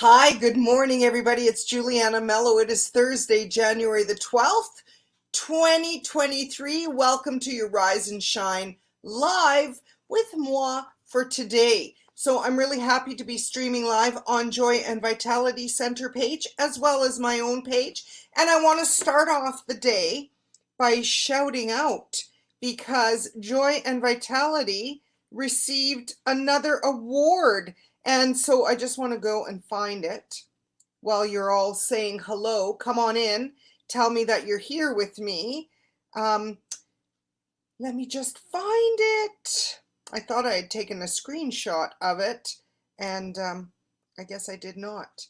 Hi, good morning, everybody. It's Giuliana Melo. It is Thursday, January the 12th, 2023. Welcome to your Rise and Shine live with moi for today. So I'm really happy to be streaming live on Joy and Vitality Center page as well as my own page. And I want to start off the day by shouting out because Joy and Vitality received another award. And so I just want to go and find it while you're all saying hello. Come on in. Tell me that you're here with me. Um, Let me just find it. I thought I had taken a screenshot of it, and I guess I did not.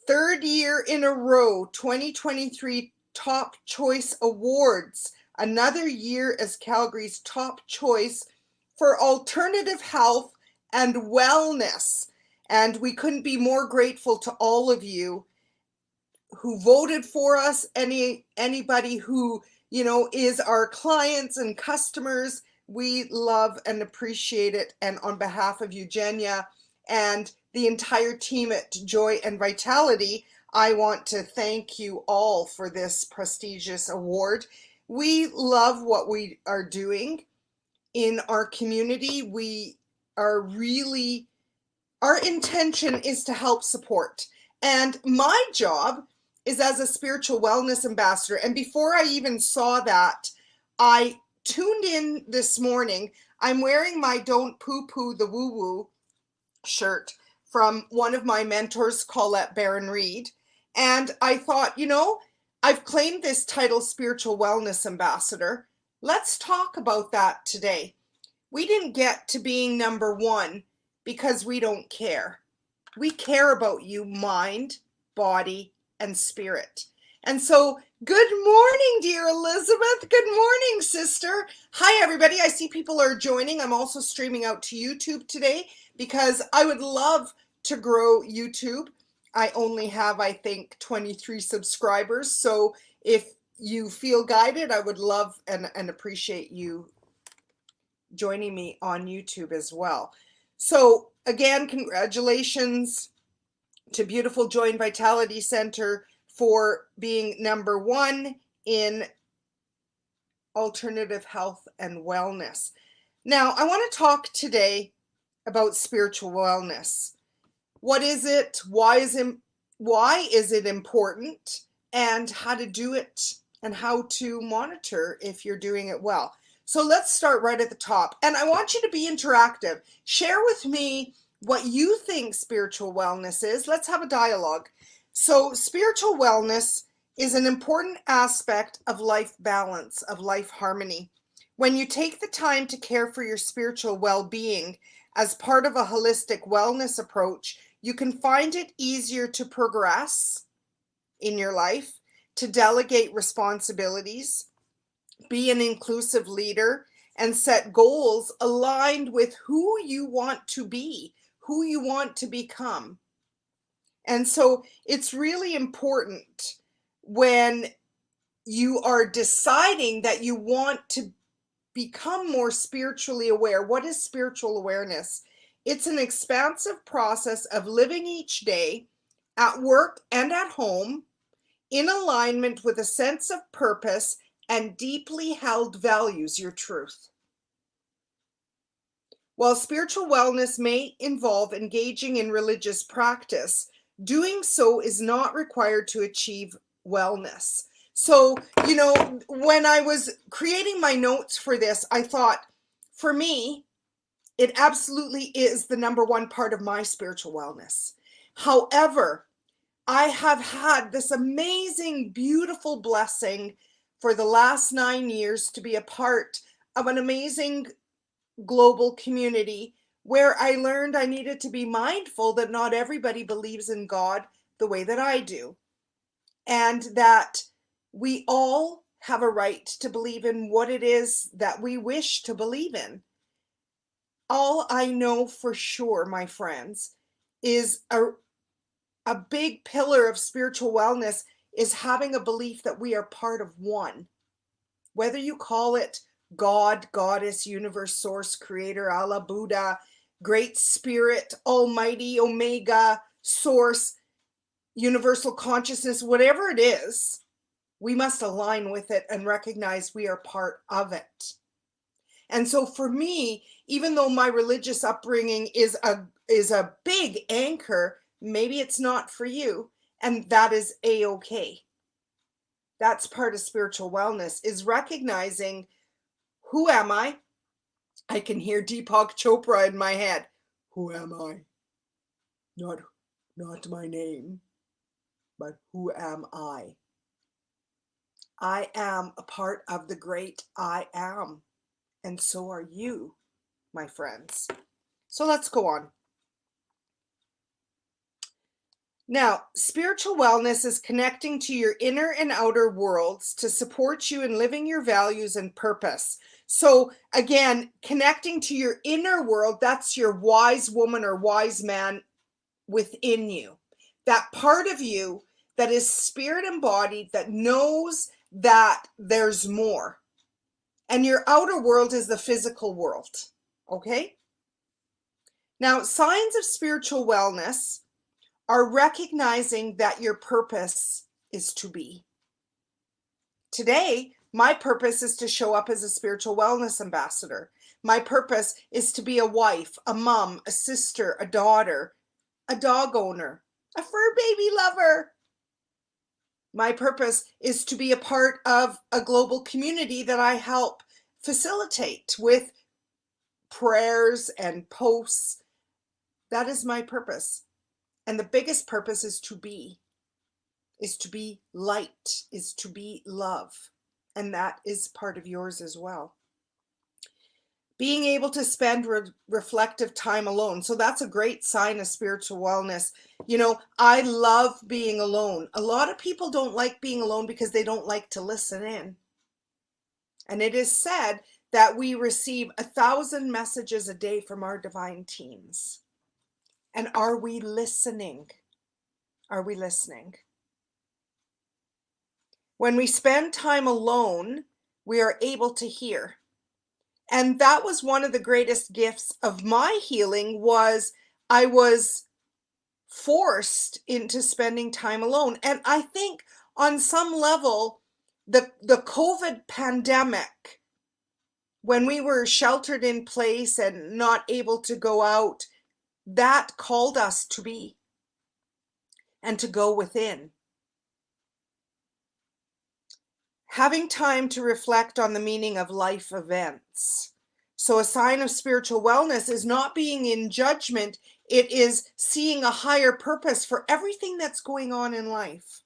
Third year in a row, 2023 Top Choice Awards. Another year as Calgary's top choice for alternative health and wellness. And we couldn't be more grateful to all of you who voted for us, anybody who, is our clients and customers. We love and appreciate it. And on behalf of Eugenia and the entire team at Joy and Vitality, I want to thank you all for this prestigious award. We love what we are doing in our community. We are really, our intention is to help support. And my job is as a spiritual wellness ambassador. And before I even saw that, I tuned in this morning. I'm wearing my Don't Poo Poo the Woo Woo shirt from one of my mentors, Colette Baron Reed. And I thought, I've claimed this title, Spiritual Wellness Ambassador. Let's talk about that today. We didn't get to being number one because we don't care. We care about you, mind, body, and spirit. And so, good morning, dear Elizabeth. Good morning, sister. Hi, everybody. I see people are joining. I'm also streaming out to YouTube today because I would love to grow YouTube. I only have, I think, 23 subscribers. So if you feel guided, I would love and appreciate you joining me on YouTube as well. So again, congratulations to beautiful Joy and Vitality Center for being number one in alternative health and wellness. Now, I want to talk today about spiritual wellness. What is it? Why is it important? And how to do it and how to monitor if you're doing it well. So let's start right at the top. And I want you to be interactive. Share with me what you think spiritual wellness is. Let's have a dialogue. So spiritual wellness is an important aspect of life balance, of life harmony. When you take the time to care for your spiritual well-being as part of a holistic wellness approach, you can find it easier to progress in your life, to delegate responsibilities, be an inclusive leader, and set goals aligned with who you want to be, who you want to become. And so it's really important when you are deciding that you want to become more spiritually aware. What is spiritual awareness? It's an expansive process of living each day at work and at home in alignment with a sense of purpose and deeply held values, your truth. While spiritual wellness may involve engaging in religious practice, doing so is not required to achieve wellness. So, when I was creating my notes for this, I thought, for me, it absolutely is the number one part of my spiritual wellness. However, I have had this amazing, beautiful blessing for the last 9 years to be a part of an amazing global community where I learned I needed to be mindful that not everybody believes in God the way that I do, and that we all have a right to believe in what it is that we wish to believe in. All I know for sure, my friends, is a big pillar of spiritual wellness is having a belief that we are part of one. Whether you call it God, Goddess, Universe, Source, Creator, Allah, Buddha, Great Spirit, Almighty, Omega, Source, Universal Consciousness, whatever it is, we must align with it and recognize we are part of it. And so for me, even though my religious upbringing is a big anchor, maybe it's not for you, and that is a-okay. That's part of spiritual wellness, is recognizing, who am I? I can hear Deepak Chopra in my head. Who am I? Not my name, but who am I? I am a part of the great I am, and so are you, my friends. So let's go on. Now, spiritual wellness is connecting to your inner and outer worlds to support you in living your values and purpose. So again, connecting to your inner world, that's your wise woman or wise man within you. That part of you that is spirit embodied, that knows that there's more. And your outer world is the physical world. Okay? Now, signs of spiritual wellness are recognizing that your purpose is to be. Today, my purpose is to show up as a spiritual wellness ambassador. My purpose is to be a wife, a mom, a sister, a daughter, a dog owner, a fur baby lover. My purpose is to be a part of a global community that I help facilitate with prayers and posts. That is my purpose. And the biggest purpose is to be light, is to be love. And that is part of yours as well. Being able to spend reflective time alone. So that's a great sign of spiritual wellness. You know, I love being alone. A lot of people don't like being alone because they don't like to listen in. And it is said that we receive 1,000 messages a day from our divine teams. And are we listening? Are we listening? When we spend time alone, we are able to hear. And that was one of the greatest gifts of my healing, was I was forced into spending time alone. And I think on some level, the COVID pandemic, when we were sheltered in place and not able to go out, that called us to be and to go within. Having time to reflect on the meaning of life events. So a sign of spiritual wellness is not being in judgment. It is seeing a higher purpose for everything that's going on in life.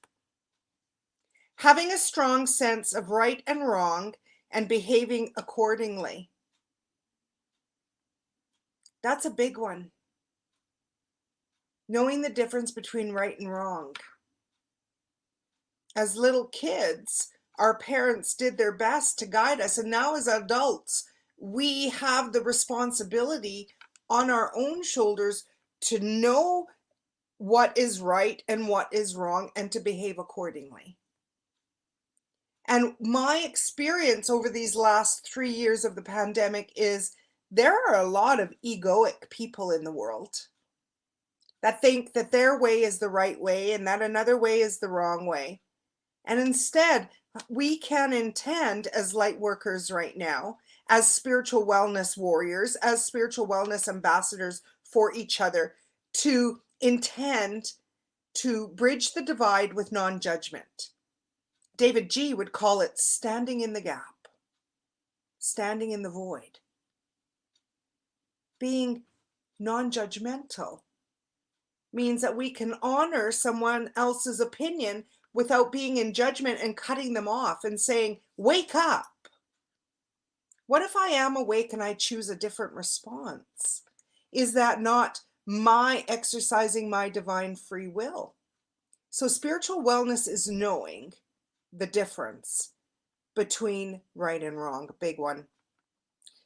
Having a strong sense of right and wrong and behaving accordingly. That's a big one. Knowing the difference between right and wrong. As little kids, our parents did their best to guide us, and now as adults, we have the responsibility on our own shoulders to know what is right and what is wrong and to behave accordingly. And my experience over these last 3 years of the pandemic is there are a lot of egoic people in the world that think that their way is the right way and that another way is the wrong way. And instead, we can intend as light workers right now, as spiritual wellness warriors, as spiritual wellness ambassadors for each other, to intend to bridge the divide with non-judgment. David G. would call it standing in the gap, standing in the void, being non-judgmental. Means that we can honor someone else's opinion without being in judgment and cutting them off and saying, wake up. What if I am awake and I choose a different response? Is that not my exercising my divine free will? So spiritual wellness is knowing the difference between right and wrong, a big one.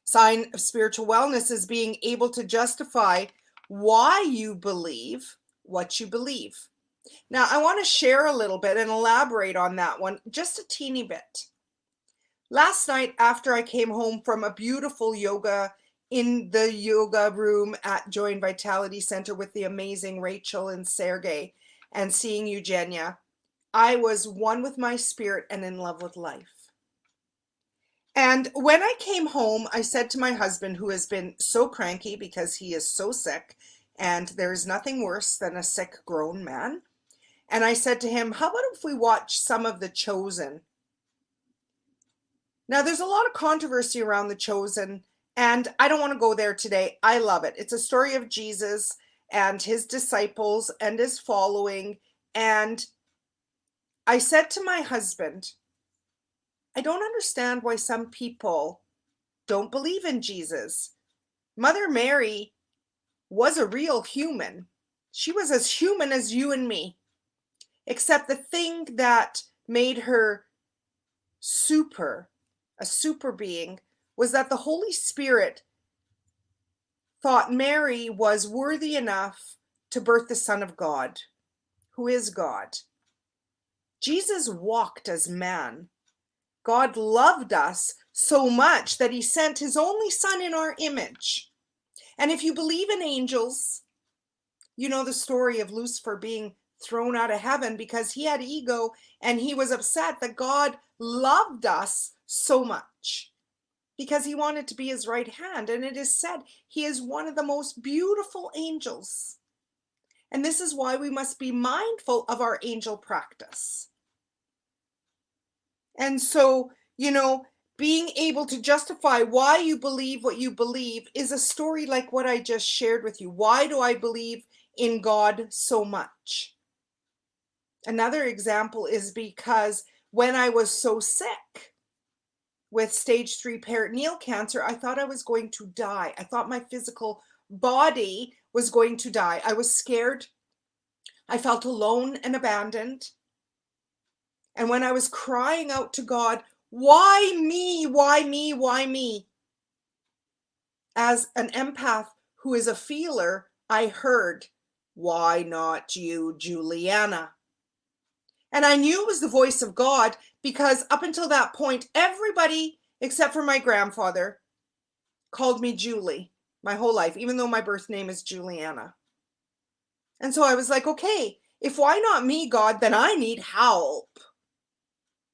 Sign of spiritual wellness is being able to justify why you believe what you believe. Now, I want to share a little bit and elaborate on that one just a teeny bit. Last night, after I came home from a beautiful yoga in the yoga room at Joy and Vitality Center with the amazing Rachel and Sergey and seeing Eugenia, I was one with my spirit and in love with life. And when I came home, I said to my husband, who has been so cranky because he is so sick, and there is nothing worse than a sick grown man. And I said to him, how about if we watch some of The Chosen? Now, there's a lot of controversy around The Chosen, and I don't want to go there today. I love it. It's a story of Jesus and his disciples and his following. And I said to my husband, I don't understand why some people don't believe in Jesus. Mother Mary was a real human. She was as human as you and me, except the thing that made her a super being, was that the Holy Spirit thought Mary was worthy enough to birth the Son of God, who is God. Jesus walked as man. God loved us so much that he sent his only son in our image. And if you believe in angels, you know the story of Lucifer being thrown out of heaven because he had ego and he was upset that God loved us so much because he wanted to be his right hand. And it is said he is one of the most beautiful angels. And this is why we must be mindful of our angel practice. And so, being able to justify why you believe what you believe is a story like what I just shared with you. Why do I believe in God so much? Another example is because when I was so sick with stage 3 peritoneal cancer, I thought I was going to die. I thought my physical body was going to die. I was scared. I felt alone and abandoned. And when I was crying out to God, why me? Why me? Why me? As an empath who is a feeler, I heard, why not you, Giuliana? And I knew it was the voice of God because up until that point, everybody except for my grandfather called me Julie my whole life, even though my birth name is Giuliana. And so I was like, okay, if why not me, God, then I need help.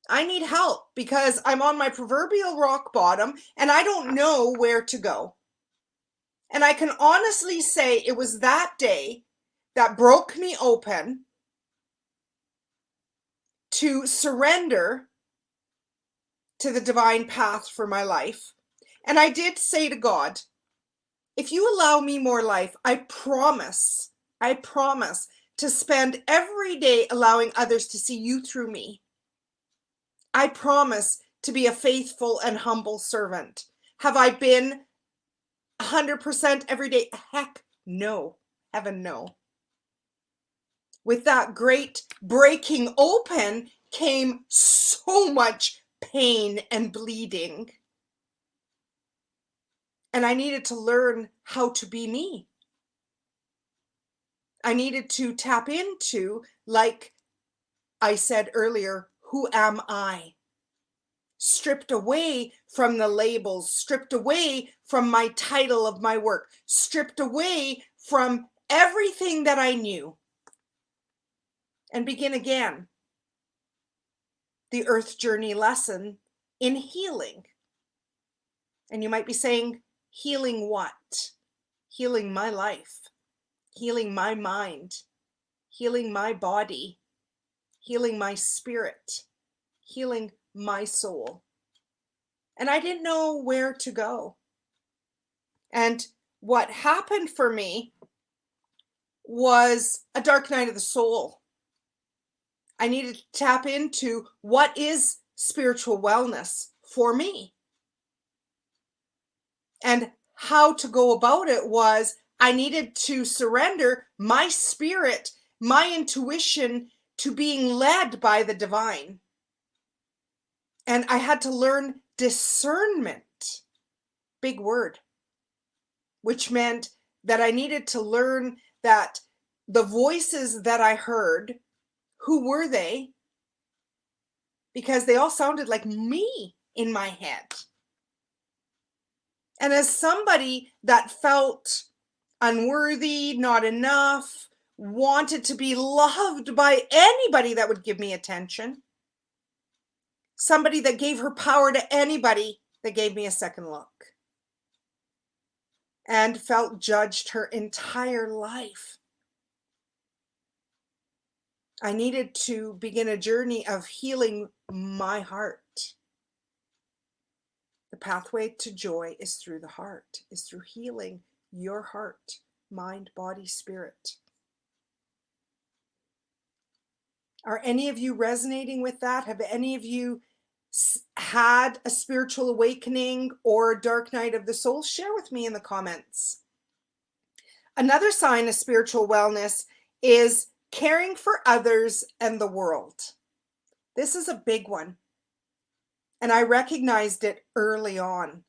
I need help because I'm on my proverbial rock bottom and I don't know where to go. And I can honestly say it was that day that broke me open to surrender to the divine path for my life. And I did say to God, if you allow me more life, I promise to spend every day allowing others to see you through me. I promise to be a faithful and humble servant. Have I been 100% every day? Heck no. Heaven no. With that great breaking open came so much pain and bleeding. And I needed to learn how to be me. I needed to tap into, like I said earlier, who am I? Stripped away from the labels, stripped away from my title of my work, stripped away from everything that I knew, and begin again the earth journey lesson in healing. And you might be saying, healing what? Healing my life, healing my mind, healing my body, healing my spirit, healing my soul. And I didn't know where to go. And what happened for me was a dark night of the soul. I needed to tap into what is spiritual wellness for me. And how to go about it was I needed to surrender my spirit, my intuition to being led by the divine. And I had to learn discernment, big word, which meant that I needed to learn that the voices that I heard, who were they? Because they all sounded like me in my head. And as somebody that felt unworthy, not enough, wanted to be loved by anybody that would give me attention, somebody that gave her power to anybody that gave me a second look, and felt judged her entire life. I needed to begin a journey of healing my heart. The pathway to joy is through the heart, is through healing your heart, mind, body, spirit. Are any of you resonating with that? Have any of you had a spiritual awakening or a dark night of the soul? Share with me in the comments. Another sign of spiritual wellness is caring for others and the world. This is a big one. And I recognized it early on.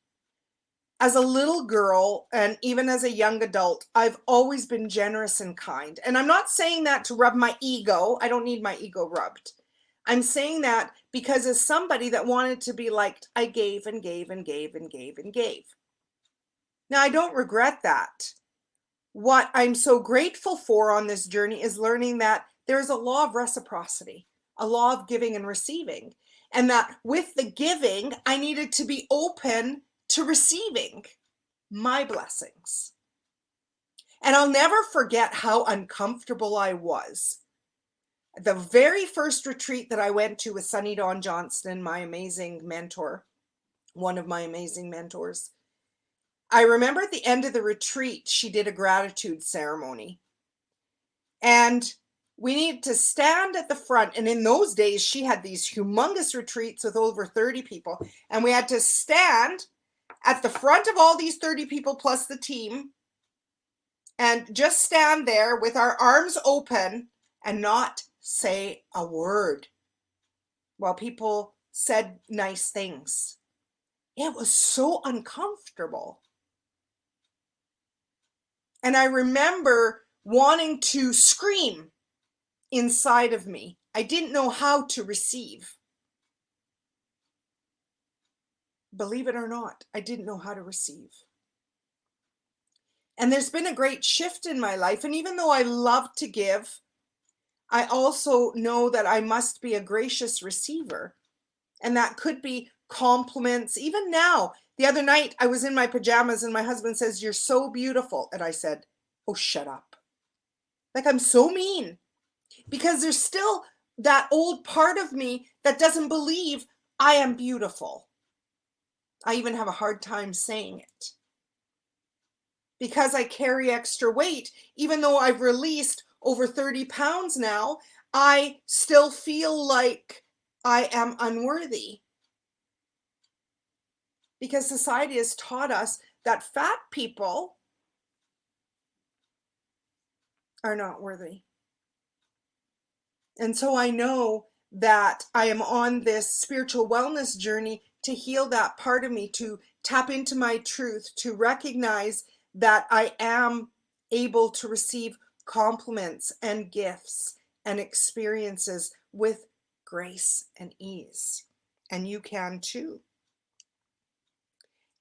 As a little girl, and even as a young adult, I've always been generous and kind. And I'm not saying that to rub my ego. I don't need my ego rubbed. I'm saying that because as somebody that wanted to be liked, I gave and gave and gave and gave and gave. Now, I don't regret that. What I'm so grateful for on this journey is learning that there's a law of reciprocity, a law of giving and receiving. And that with the giving, I needed to be open to receiving my blessings. And I'll never forget how uncomfortable I was. The very first retreat that I went to with Sunny Dawn Johnston, my amazing mentor, one of my amazing mentors, I remember at the end of the retreat, she did a gratitude ceremony. And we needed to stand at the front. And in those days, she had these humongous retreats with over 30 people. And we had to stand at the front of all these 30 people plus the team and just stand there with our arms open and not say a word while people said nice things. It was so uncomfortable. And I remember wanting to scream inside of me. I didn't know how to receive. Believe it or not, I didn't know how to receive. And there's been a great shift in my life. And even though I love to give, I also know that I must be a gracious receiver. And that could be compliments. Even now, the other night, I was in my pajamas and my husband says, "You're so beautiful." And I said, "Oh, shut up." Like, I'm so mean because there's still that old part of me that doesn't believe I am beautiful. I even have a hard time saying it. Because I carry extra weight, even though I've released over 30 pounds now, I still feel like I am unworthy. Because society has taught us that fat people are not worthy. And so I know that I am on this spiritual wellness journey to heal that part of me, to tap into my truth, to recognize that I am able to receive compliments and gifts and experiences with grace and ease. And you can too.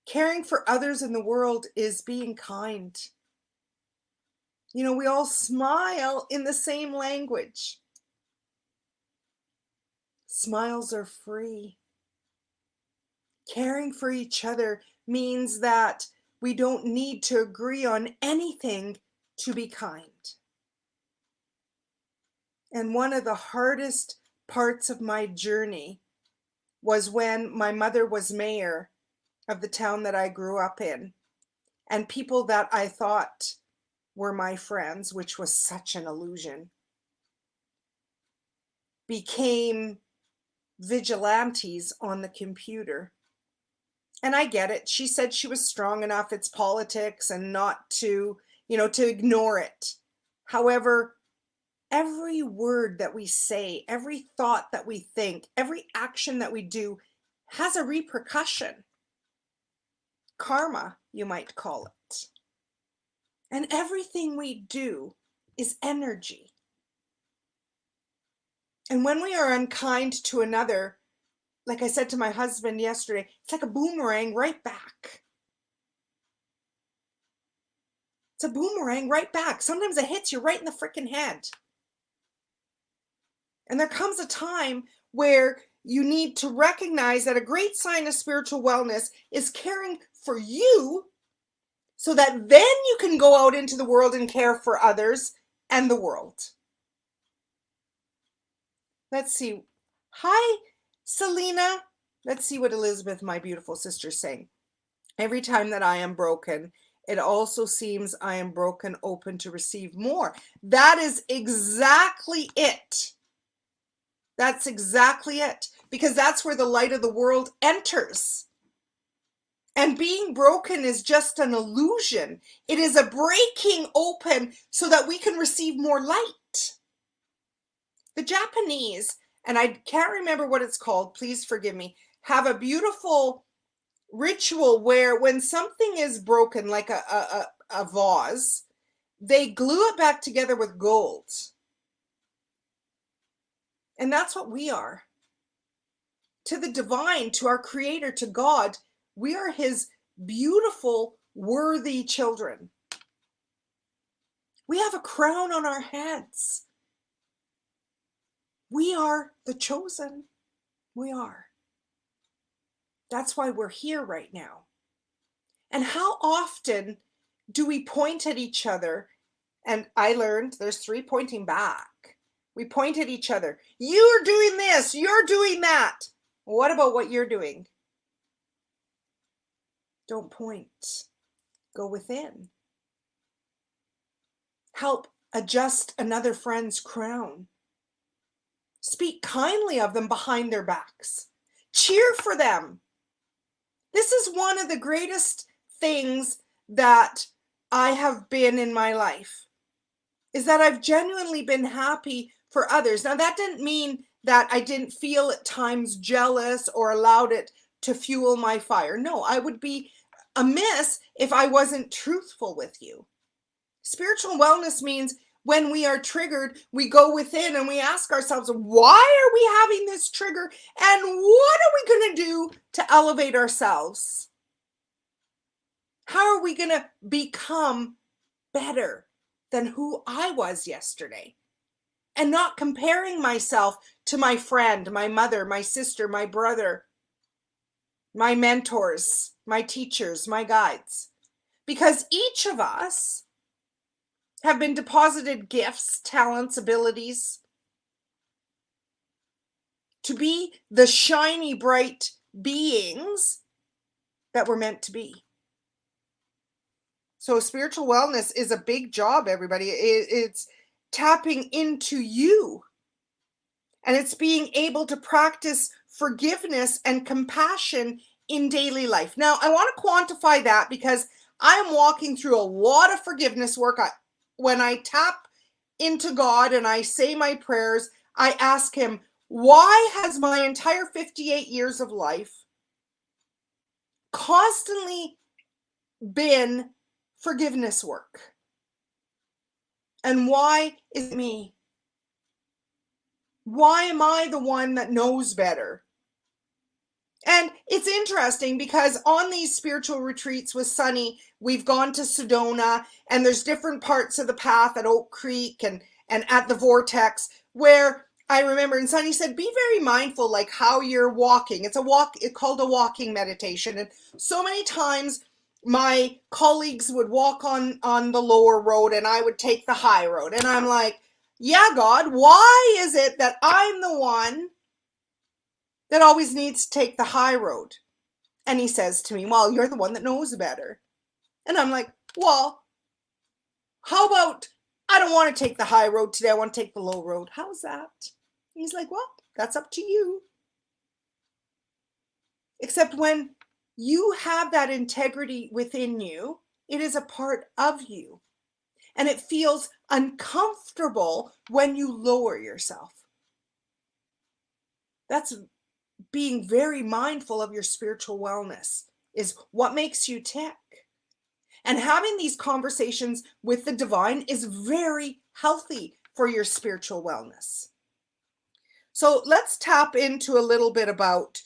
Caring for others in the world is being kind. You know, we all smile in the same language. Smiles are free. Caring for each other means that we don't need to agree on anything to be kind. And one of the hardest parts of my journey was when my mother was mayor of the town that I grew up in, and people that I thought were my friends, which was such an illusion, became vigilantes on the computer. And I get it. She said she was strong enough, it's politics, and not to, to ignore it. However, every word that we say, every thought that we think, every action that we do has a repercussion. Karma, you might call it. And everything we do is energy. And when we are unkind to another, like I said to my husband yesterday, it's like a boomerang right back. It's a boomerang right back. Sometimes it hits you right in the freaking head. And there comes a time where you need to recognize that a great sign of spiritual wellness is caring for you so that then you can go out into the world and care for others and the world. Let's see. Hi, Selena. Let's see what Elizabeth, my beautiful sister, is saying. Every time that I am broken, it also seems I am broken, open to receive more. That is exactly it. That's exactly it. Because that's where the light of the world enters. And being broken is just an illusion. It is a breaking open so that we can receive more light. The Japanese, and I can't remember what it's called, please forgive me, have a beautiful ritual where when something is broken, like a vase, they glue it back together with gold. And that's what we are. To the divine, to our creator, to God, we are his beautiful, worthy children. We have a crown on our heads. We are the chosen. We are. That's why we're here right now. And how often do we point at each other? And I learned there's 3 pointing back. We point at each other. You're doing this. You're doing that. What about what you're doing? Don't point. Go within. Help adjust another friend's crown. Speak kindly of them behind their backs. Cheer for them. This is one of the greatest things that I have been in my life, is that I've genuinely been happy for others. Now, that didn't mean that I didn't feel at times jealous or allowed it to fuel my fire. No, I would be amiss if I wasn't truthful with you. Spiritual wellness means when we are triggered, we go within and we ask ourselves, why are we having this trigger? And what are we going to do to elevate ourselves? How are we going to become better than who I was yesterday? And not comparing myself to my friend, my mother, my sister, my brother, my mentors, my teachers, my guides. Because each of us have been deposited gifts, talents, abilities to be the shiny, bright beings that we're meant to be. So spiritual wellness is a big job, everybody. It's tapping into you. And it's being able to practice forgiveness and compassion in daily life. Now, I want to quantify that because I am walking through a lot of forgiveness work. When I tap into God and I say my prayers, I ask him, why has my entire 58 years of life constantly been forgiveness work? And why is it me? Why am I the one that knows better? And it's interesting because on these spiritual retreats with Sunny, we've gone to Sedona, and there's different parts of the path at Oak Creek and at the Vortex where I remember, and Sunny said, be very mindful like how you're walking. It's called a walking meditation. And so many times my colleagues would walk on the lower road and I would take the high road. And I'm like, yeah, God, why is it that I'm the one that always needs to take the high road? And he says to me, well, you're the one that knows better. And I'm like, well, how about I don't want to take the high road today. I want to take the low road. How's that? And he's like, well, that's up to you. Except when you have that integrity within you, it is a part of you. And it feels uncomfortable when you lower yourself. That's being very mindful of your spiritual wellness, is what makes you tick. And having these conversations with the divine is very healthy for your spiritual wellness. So let's tap into a little bit about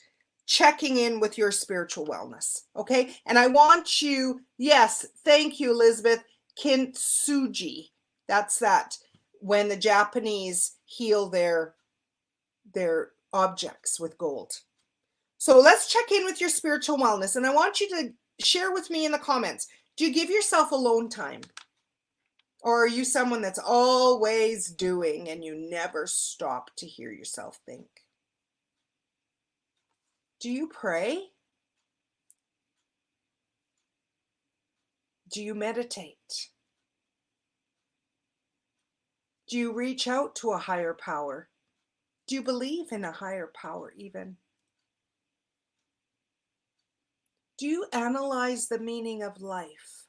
checking in with your spiritual wellness, okay? And I want you, yes, thank you, Elizabeth. kintsugi. That's that when the Japanese heal their objects with gold. So let's check in with your spiritual wellness. And I want you to share with me in the comments. Do you give yourself alone time? Or are you someone that's always doing and you never stop to hear yourself think? Do you pray? Do you meditate? Do you reach out to a higher power? Do you believe in a higher power even? Do you analyze the meaning of life?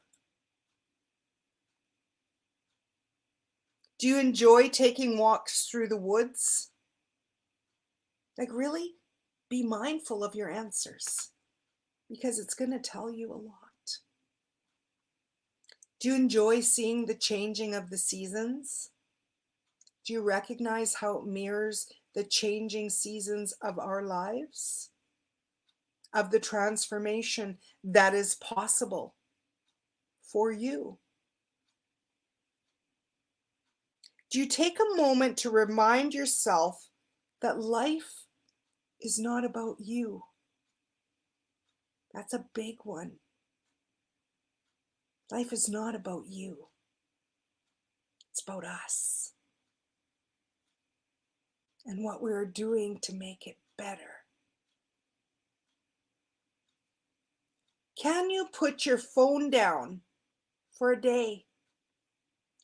Do you enjoy taking walks through the woods? Like, really be mindful of your answers, because it's going to tell you a lot. Do you enjoy seeing the changing of the seasons? Do you recognize how it mirrors the changing seasons of our lives? Of the transformation that is possible for you? Do you take a moment to remind yourself that life is not about you? That's a big one. Life is not about you. It's about us and what we're doing to make it better. Can you put your phone down for a day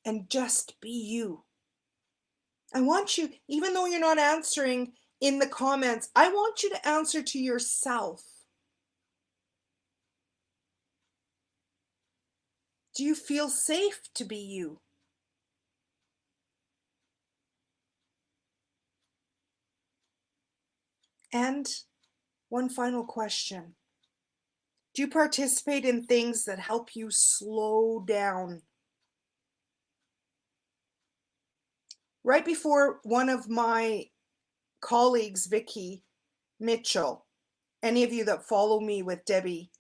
and just be you? I want you, even though you're not answering in the comments, I want you to answer to yourself. Do you feel safe to be you? And one final question. Do you participate in things that help you slow down? Right before one of my colleagues, Vicky Mitchell, any of you that follow me with Debbie,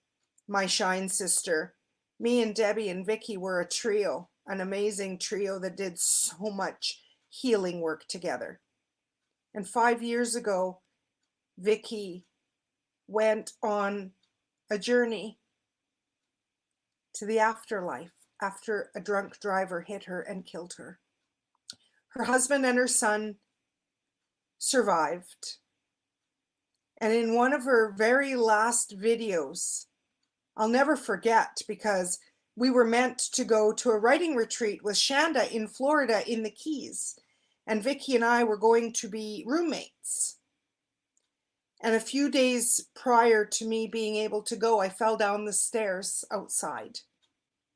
my Shine sister, me and Debbie and Vicky were a trio, an amazing trio that did so much healing work together. And 5 years ago, Vicky went on a journey to the afterlife after a drunk driver hit her and killed her. Her husband and her son survived. And in one of her very last videos, I'll never forget, because we were meant to go to a writing retreat with Shanda in Florida in the Keys. And Vicky and I were going to be roommates. And a few days prior to me being able to go, I fell down the stairs outside.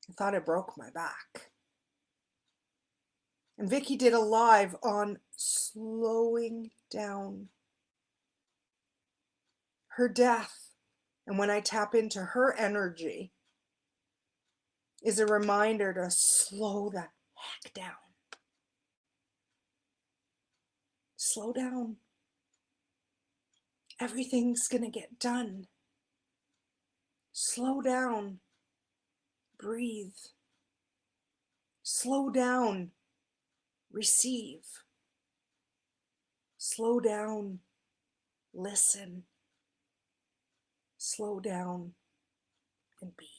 I thought I broke my back. And Vicky did a live on slowing down. Her death, and when I tap into her energy, is a reminder to slow the heck down. Slow down. Everything's gonna get done. Slow down. Breathe. Slow down. Receive. Slow down. Listen. Slow down and be.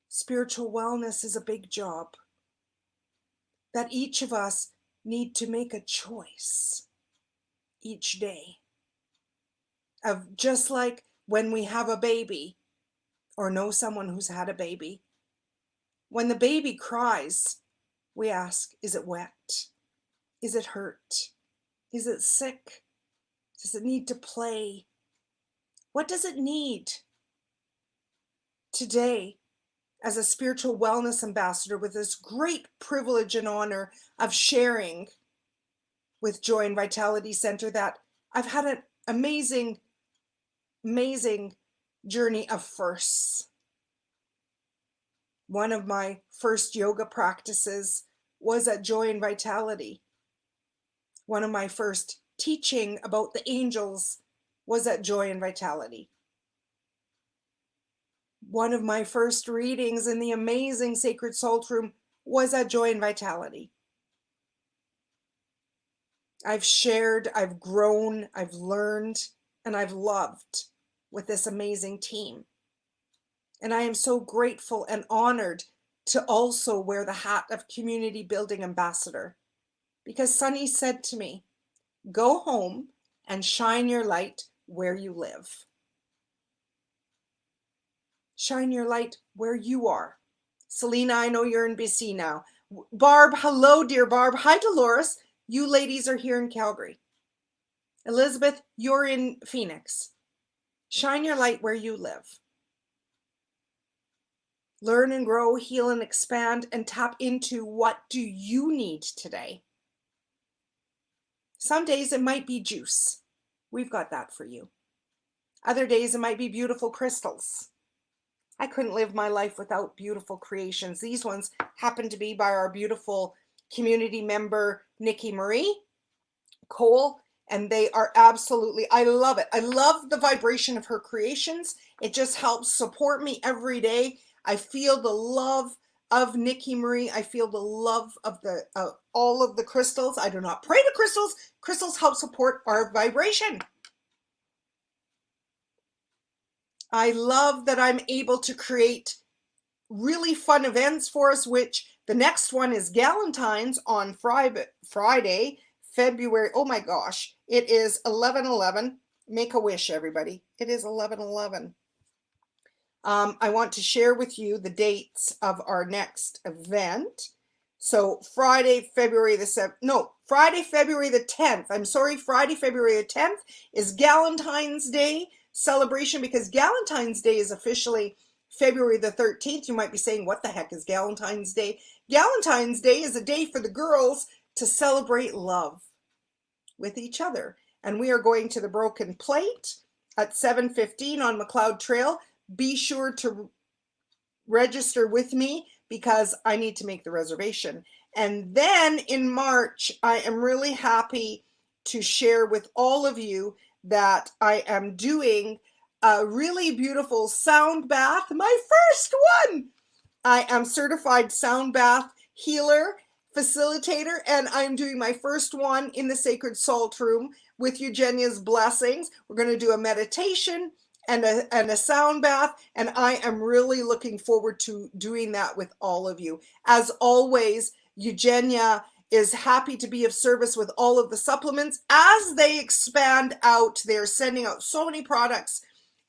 Spiritual wellness is a big job that each of us need to make a choice each day of, just like when we have a baby or know someone who's had a baby, when the baby cries, we ask, is it wet? Is it hurt? Is it sick? Does it need to play? What does it need? Today, as a spiritual wellness ambassador with this great privilege and honor of sharing with Joy and Vitality Center, that I've had an amazing, amazing journey of firsts. One of my first yoga practices was at Joy and Vitality. One of my first teaching about the angels was at Joy and Vitality. One of my first readings in the amazing Sacred Salt Room was at Joy and Vitality. I've shared, I've grown, I've learned, and I've loved with this amazing team. And I am so grateful and honored to also wear the hat of Community Building Ambassador, because Sunny said to me, go home and shine your light where you live. Shine your light where you are. Selena, I know you're in BC now. Barb, hello, dear Barb. Hi, Dolores. You ladies are here in Calgary. Elizabeth, you're in Phoenix. Shine your light where you live. Learn and grow, heal and expand, and tap into what do you need today. Some days it might be juice. We've got that for you. Other days it might be beautiful crystals. I couldn't live my life without beautiful creations. These ones happen to be by our beautiful community member, Nikki Marie Cole, and they are absolutely, I love it. I love the vibration of her creations. It just helps support me every day. I feel the love of Nikki Marie. I feel the love of all of the crystals. I do not pray to crystals. Crystals help support our vibration. I love that I'm able to create really fun events for us, which the next one is Galentine's on Friday, February. Oh my gosh, it is 11/11. Make a wish, everybody. It is 11/11. I want to share with you the dates of our next event. So Friday, February the 7th, no, Friday, February the 10th. I'm sorry, Friday, February the 10th is Galentine's Day celebration, because Galentine's Day is officially February the 13th. You might be saying, what the heck is Galentine's Day? Galentine's Day is a day for the girls to celebrate love with each other. And we are going to the Broken Plate at 7:15 on McLeod Trail. Be sure to register with me because I need to make the reservation. And then in March, I am really happy to share with all of you that I am doing a really beautiful sound bath, my first one. I am certified sound bath healer, facilitator, and I'm doing my first one in the Sacred Salt Room with Eugenia's blessings. We're going to do a meditation and a sound bath, and I am really looking forward to doing that with all of you. As always, Eugenia is happy to be of service with all of the supplements as they expand out. They're sending out so many products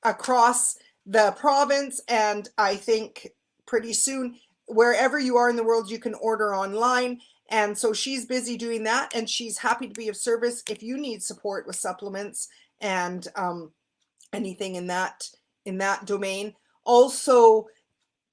across the province, and I think pretty soon, wherever you are in the world, you can order online. And so she's busy doing that, and she's happy to be of service if you need support with supplements and anything in that domain. Also,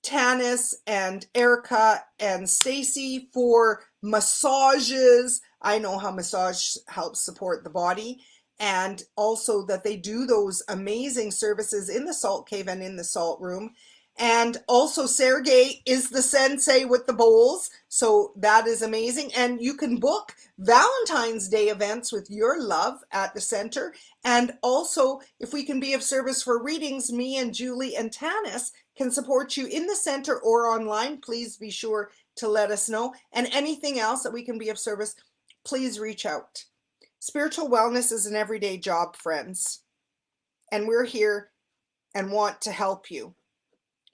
Tanis and Erica and Stacy for massages. I know how massage helps support the body, and also that they do those amazing services in the Salt Cave and in the Salt Room. And also Sergey is the sensei with the bowls, so that is amazing. And you can book Valentine's Day events with your love at the center. And also, if we can be of service for readings, me and Julie and Tanis can support you in the center or online. Please be sure to let us know. And anything else that we can be of service, please reach out. Spiritual wellness is an everyday job, friends. And we're here and want to help you,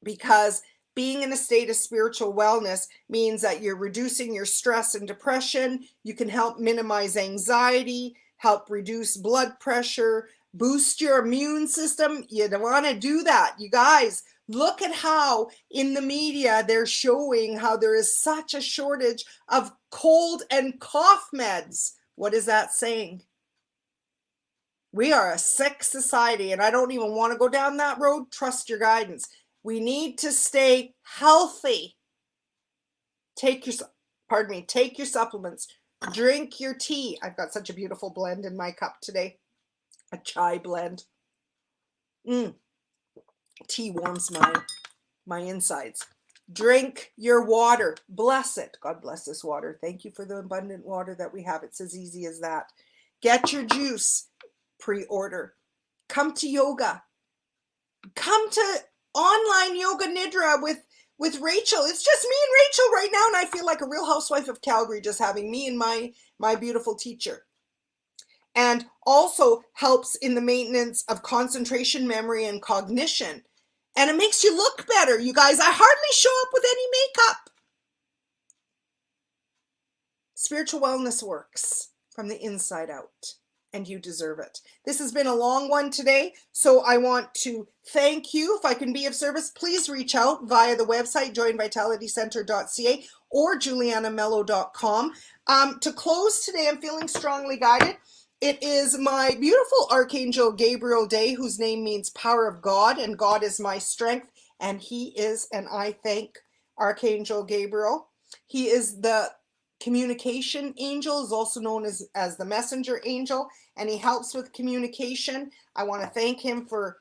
because being in a state of spiritual wellness means that you're reducing your stress and depression. You can help minimize anxiety, help reduce blood pressure, boost your immune system. You don't want to do that. You guys, look at how in the media they're showing how there is such a shortage of cold and cough meds. What is that saying? We are a sick society, and I don't even want to go down that road. Trust your guidance. We need to stay healthy. Take your supplements. Drink your tea. I've got such a beautiful blend in my cup today. A chai blend. Tea warms my insides. Drink your water. Bless it. God bless this water. Thank you for the abundant water that we have. It's as easy as that. Get your juice. Pre-order. Come to yoga. Come to online yoga nidra with Rachel. It's just me and Rachel right now, and I feel like a real housewife of Calgary, just having me and my beautiful teacher. And also helps in the maintenance of concentration, memory, and cognition. And it makes you look better, you guys. I hardly show up with any makeup. Spiritual wellness works from the inside out, and you deserve it. This has been a long one today, so I want to thank you. If I can be of service, please reach out via the website, joinvitalitycenter.ca or giulianamelo.com. To close today, I'm feeling strongly guided. It is my beautiful Archangel Gabriel day, whose name means power of God, and God is my strength, and he is, and I thank Archangel Gabriel. He is the communication angel, is also known as the messenger angel, and he helps with communication. I want to thank him for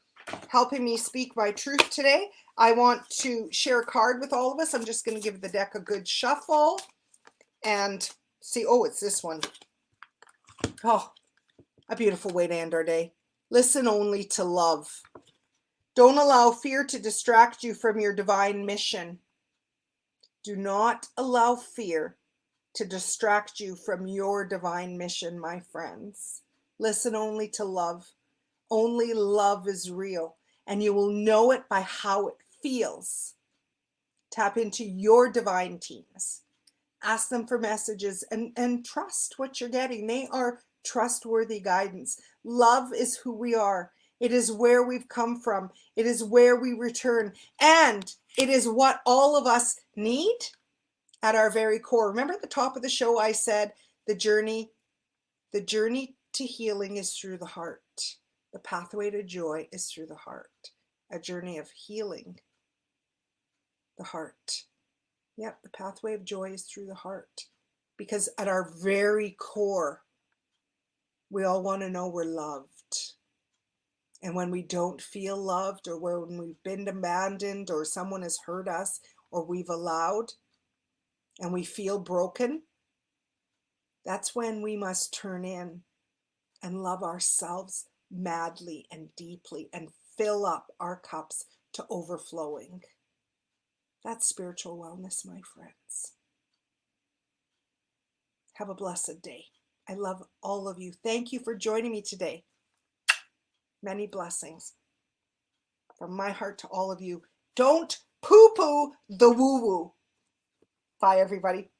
helping me speak my truth today. I want to share a card with all of us. I'm just going to give the deck a good shuffle and see. Oh, it's this one. Oh, a beautiful way to end our day. Listen only to love. Don't allow fear to distract you from your divine mission. Do not allow fear to distract you from your divine mission, my friends. Listen only to love. Only love is real, and you will know it by how it feels. Tap into your divine teams. Ask them for messages and trust what you're getting. They are trustworthy guidance. Love is who we are. It is where we've come from. It is where we return. And it is what all of us need at our very core. Remember at the top of the show, I said the journey to healing is through the heart. The pathway to joy is through the heart. A journey of healing, the heart. Yep, the pathway of joy is through the heart. Because at our very core, we all want to know we're loved. And when we don't feel loved, or when we've been abandoned, or someone has hurt us, or we've allowed, and we feel broken, that's when we must turn in and love ourselves madly and deeply and fill up our cups to overflowing. That's spiritual wellness, my friends. Have a blessed day. I love all of you. Thank you for joining me today. Many blessings from my heart to all of you. Don't poo-poo the woo-woo. Bye, everybody.